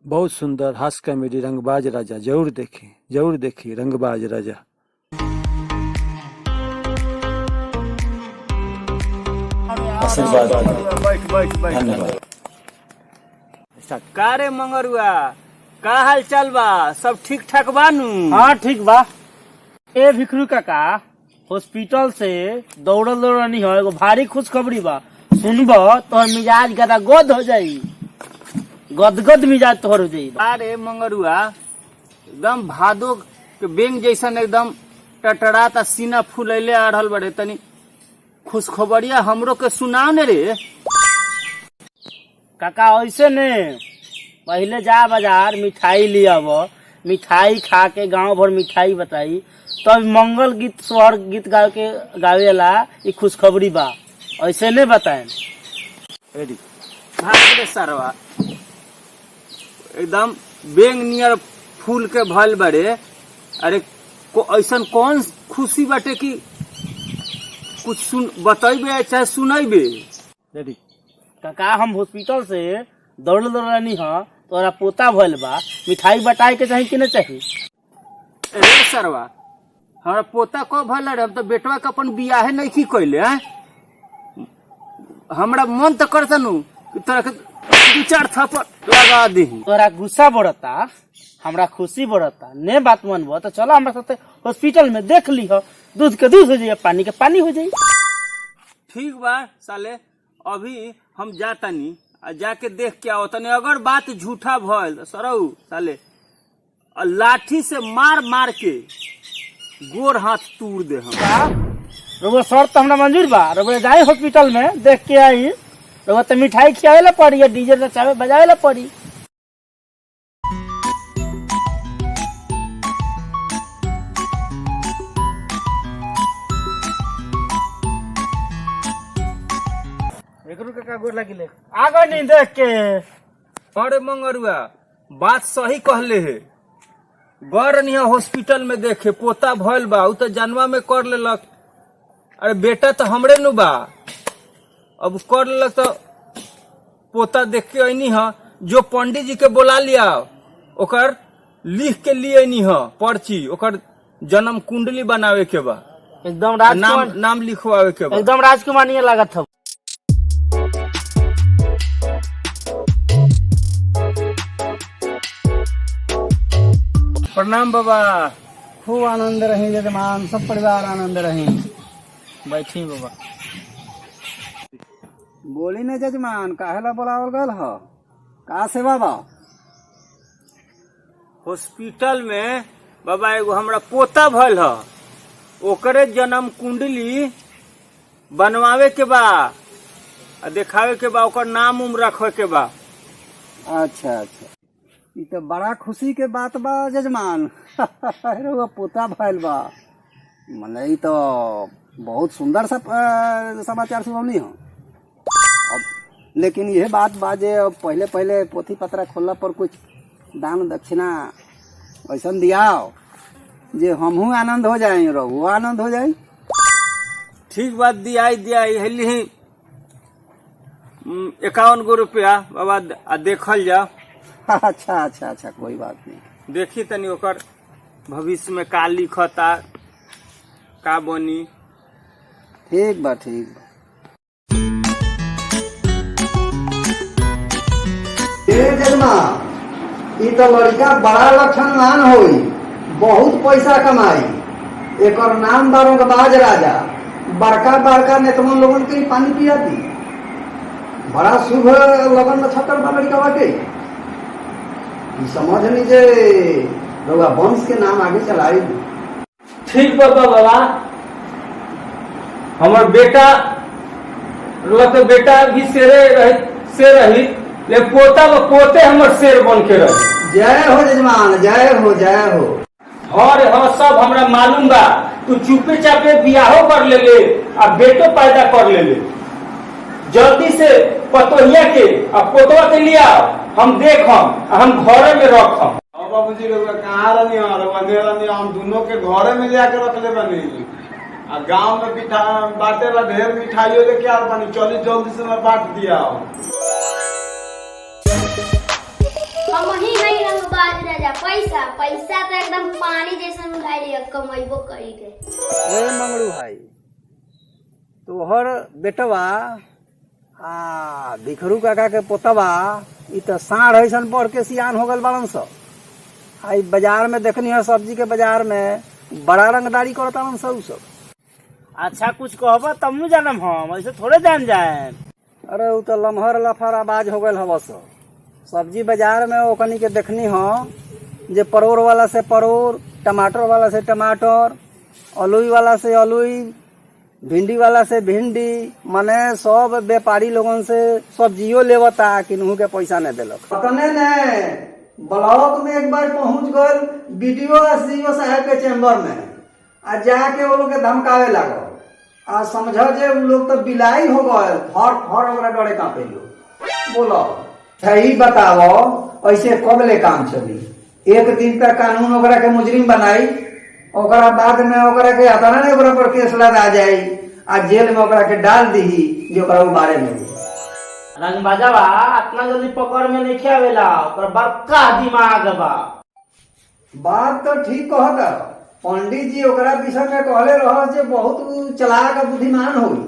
बहुत सुंदर हास्य कॉमेडी रंगबाज राजा, जरूर देखिए रंगबाज राजा। धन्यवाद। का रे मंगरुआ, का हाल चाल बा? सब ठीक ठाक बानू? हाँ ठीक बा। ए भिखरू काका, हॉस्पिटल से दौड़नी हो, एगो भारी खुशखबरी बा। सुनब तो मिजाज गदा गद हो जाई, गदगद मिजाज तोहर हो जाई। अरे मंगरुआ, एकदम भादो के बेंग जैसन एकदम टटराता, सीना फुलैले आ रहल बड़े। तनी खुशखबरिया हमरो के सुनाओ ने रे। काका ऐसे ने, पहले जा बाजार मिठाई ले आव, मिठाई खा के गांव भर मिठाई बताई, तब मंगल गीत सोहर गीत गा के गावेला। ये खुशखबरी बा, ऐसे ने बताए। भाग रे सरवा, एकदम बेंग नियर फूल के भल बड़े। अरे ऐसन कौन खुशी बाटे कि कुछ सुन बतैबे चाहे सुनैबे? काका हम हॉस्पिटल से दौड़नी ह, तोरा पोता भइल बा, मिठाई बटाए के चाही कि न चाही? अरे सरवा, हमारा पोता कब भल रे? हम तो बेटवा के अपन बियाहे नहीं की कैले। हमरा मन तो करता नु कि तोरा के दू चार थप्पड़ लगा दी। तोरा गुस्सा बढ़ता, हमरा खुशी बढ़ता। ने बात मनबो तो चलो हमरा साथे हॉस्पिटल में देख ली हो, दूध के दूध हो जाई, पानी के पानी हो जाई। ठीक बा साले, अभी हम जातानी, जाके देख के आओ तनी। अगर बात झूठा भइल तो सरऊ साले लाठी से मार मार के गोर हाथ तोड़ दे। हम रउआ शर्त हमरा मंजूर बा, रउआ जाई हॉस्पिटल में देख के आई। रउआ तो मिठाई खियावे ला पड़ी, डीजे नचावे बजावे ला पड़ी। काका गोर लगिले, आगे नहीं देख के। अरे मंगरुआ, बात सही कहले है। गौर नहीं हॉस्पिटल में देखे, पोता भइल बा, उ तो जानवा में कर लेलक। अरे बेटा तो हमरे नु बा, अब कर लेलक तो पोता देख के अनी ह। जो पंडित जी के बोला लिया, ओकर लिख के लिए नहीं ह पर्ची, ओकर जन्म कुंडली बनावे के बा, एकदम नाम लिखवावे के बा। एकदम राजकुमार लागत था। प्रणाम बाबा। खूब आनंद रही जजमान, सब परिवार आनंद रही। बैठी बाबा। बोली न जजमान, काहेला बोलावल गल ह? का सेवा बा? हॉस्पिटल में बाबा एगो हमरा पोता भइल ह, ओकरे जन्म कुंडली बनवावे के बा, देखावे के बा, ओकर नाम उम रखे के बा। अच्छा, ये तो बड़ा खुशी के बात बा जजमान। अरे वो पोता भइल बा, मने ये तो बहुत सुंदर समाचार सुनौनी हो। अब लेकिन यह बात बा जे पहले पहले पोथी पत्रा खोलला पर कुछ दान दक्षिणा ऐसा दियाओ जे हमहू आनंद हो जाए, रहू आनंद हो जाए। ठीक बात, दियाई हेली 51 गो रुपया बाबा, देखल जा। अच्छा, कोई बात नहीं। देखी तनी ओकर भविष्य में का लिखता, का बनी। ठीक बा। जजमा, ई तो लड़का बड़ा लक्षणवान होई, बहुत पैसा कमाई। एकर नाम बा रंगबाज राजा। बड़का नेतमन लोगन के पानी पिया दी। बड़ा शुभ लगन नक्षत्र बा लड़का के। समझ लीजिए रउआ वंश के नाम आगे चलाई। ठीक बाबा, हमार बेटा तो बेटा भी शेर रही, ले पोते हमर शेर बन के रही। जय हो जजमान, जय हो। हाँ सब हमरा मालूम बा। तू चुपे चापे बियाहो कर ले आ बेटो पैदा कर ले। जल्दी से पतोहिया के आ पोतवा के लिया, हम देखम, हम घरे में रखम। बाबूजी कहाँ रहनी, हम दोनों के घरे में जाके रख ले बनी। आ गाँव में बांटे ला ढेर मिठाइयों लेके आ बनी, चली जल्दी से मैं बांट दिया। हम राजा पैसा पैसा तो एकदम पानी जैसा उड़ाई रही कमैबो करी के। ए मंगरू भाई तोहर बेटवा आ भिखरू काका के पोतवा इ तो साढ़ ऐसन पढ़ के सियान हो गल बाड़न स। आई बाजार में देखनी है सब्जी के बाजार में बड़ा रंगदारी करता सब। अच्छा कुछ कहबा तब न जानम हम, ऐसे थोड़े जान जाए। अरे उ तो लम्हर लफर आवाज हो गल हवस। सब्जी बाजार में ओकनी के देखनी हो जे परोर वाला से परोर, टमाटर वाला से टमाटर, अलुई वाला से अलुई, भिंडी वाला से भिंडी, मने सब व्यापारी लोगन से सब्जियों लेवता किन्हू के पैसा नहीं दिलक। अपने ने ब्लॉक में एक बार पहुंच गल बीडीओ और सीईओ साहब के चेम्बर में आ जाके वो लोग के धमकावे लागल आ समझ जे उ लोग तो बिलाई हो गए फर फर ओकरा डरे कांपे लो। बोलो सही बताओ ऐसे कब ले काम चली? एक दिन का कानून ओकरा के मुजरिम बनाई, ओकरा बाद में ओकरा के अतना ने ओकरा पर केस लगा जाई आ जेल में ओकरा के डाल दी जो ओकरा बारे में रंगबाजवा इतना जल्दी पकड़ में नहीं आवेला, ओकर बड़का दिमाग बा। बात तो ठीक कहता पंडित जी ओकरा विषय में कहले रह जे बहुत चलाक बुद्धिमान होई।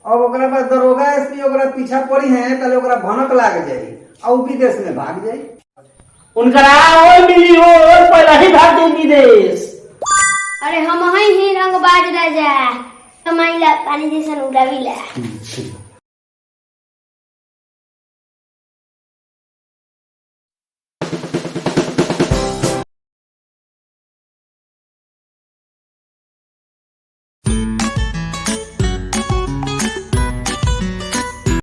अब ओकरा बाद दरोगा एसपी ओकरा पीछा पड़ी है तले ओकरा भनक लाग जाई और विदेश में भाग जाई। उनकरा और मिली हो और पहला ही भाग जाई विदेश। अरे हम ही रंगबाज राजा कमाइला पानी जैसा उड़ावीला।